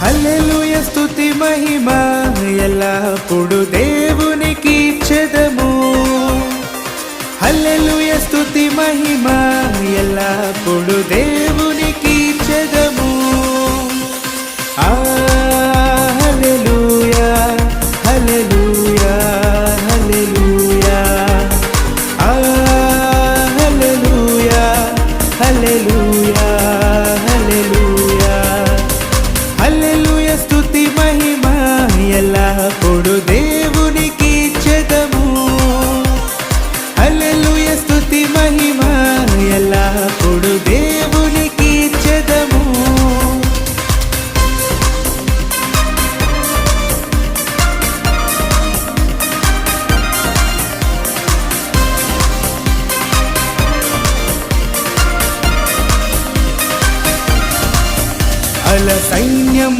హల్లెలూయ స్తుతి మహిమ ఎల్లప్పుడు దేవునికి ఇచ్చెదము. హల్లెలూయ స్తుతి మహిమ ఎల్లప్పుడు దేవునికి ఇచ్చెదము. హల్లెలూయా హల్లెలూయా హల్లెలూయా హల్లెలూయా హల్లెలూయా హల్లెలూయా హల్లెలూయ స్తుతి మహిమ ఎల్లప్పుడు